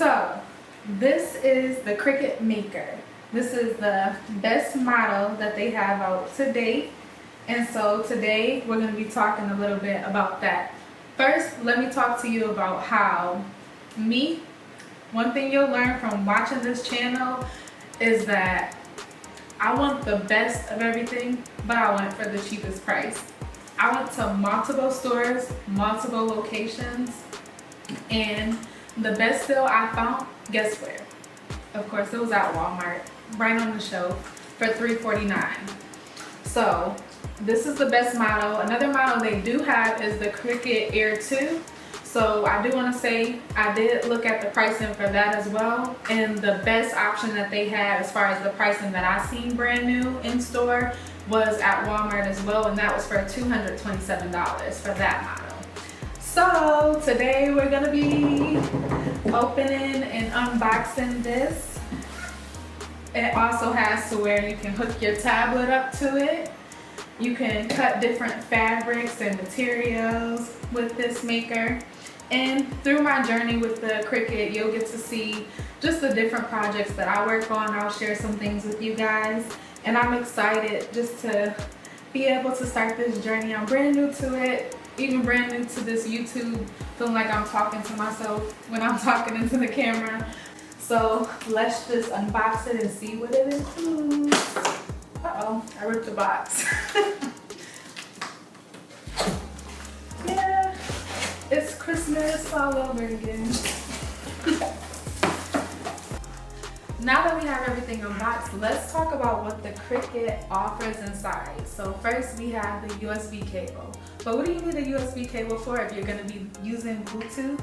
So this is the Cricut Maker. This is the best model that they have out to date. And so today we're going to be talking a little bit about that. First, let me talk to you about how one thing you'll learn from watching this channel is that I want the best of everything, but I want it for the cheapest price. I went to multiple stores, multiple locations, and the best deal I found, guess where? Of course, it was at Walmart, right on the shelf for $3.49. So this is the best model. Another model they do have is the Cricut Air 2. So I do want to say I did look at the pricing for that as well, and the best option that they had as far as the pricing that I seen brand new in store was at Walmart as well, and that was for $227 for that model. So today we're gonna be opening and unboxing this. It also has to where you can hook your tablet up to it. You can cut different fabrics and materials with this maker. And through my journey with the Cricut, you'll get to see just the different projects that I work on. I'll share some things with you guys. And I'm excited just to be able to start this journey. I'm brand new to it, even brand new to this YouTube, feeling like I'm talking to myself when I'm talking into the camera. So let's just unbox it and see what it includes. Uh-oh, I ripped the box. Yeah, it's Christmas all over again. Now that we have everything unboxed, let's talk about what the Cricut offers inside. So first we have the USB cable. But what do you need a USB cable for if you're going to be using Bluetooth?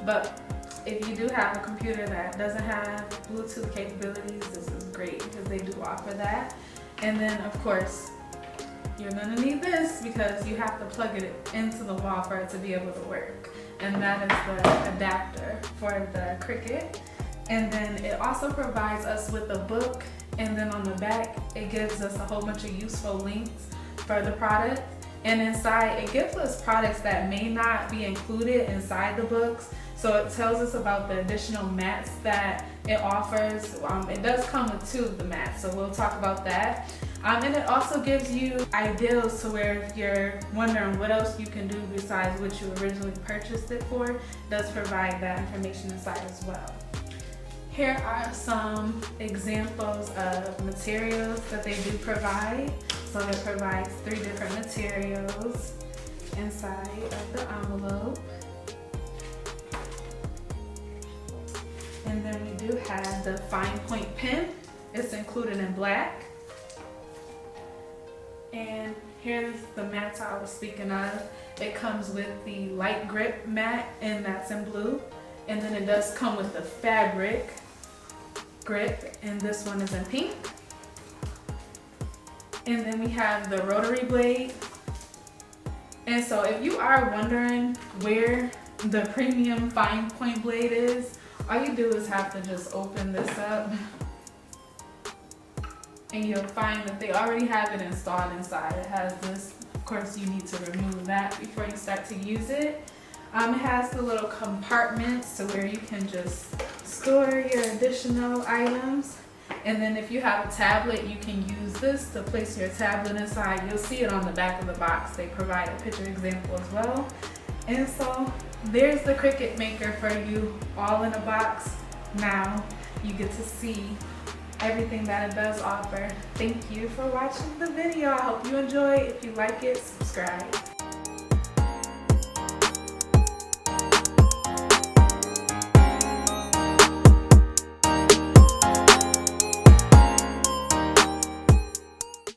But if you do have a computer that doesn't have Bluetooth capabilities, this is great because they do offer that. And then of course, you're going to need this because you have to plug it into the wall for it to be able to work. And that is the adapter for the Cricut. And then it also provides us with a book, and then on the back it gives us a whole bunch of useful links for the product. And inside it gives us products that may not be included inside the books. So it tells us about the additional mats that it offers. It does come with 2 of the mats, so we'll talk about that. And it also gives you ideas to where if you're wondering what else you can do besides what you originally purchased it for, it does provide that information inside as well. Here are some examples of materials that they do provide. So it provides 3 different materials inside of the envelope. And then we do have the fine point pen. It's included in black. And here's the mats I was speaking of. It comes with the light grip mat, and that's in blue. And then it does come with the fabric grip, and this one is in pink. And then we have the rotary blade. And so if you are wondering where the premium fine point blade is, all you do is have to just open this up and you'll find that they already have it installed inside. It has this, of course you need to remove that before you start to use it. It has the little compartments to where you can just store your additional items. And then if you have a tablet, you can use this to place your tablet inside. You'll see it on the back of the box. They provide a picture example as well. And so there's the Cricut Maker for you, all in a box. Now you get to see everything that it does offer. Thank you for watching the video. I hope you enjoy. If you like it, subscribe.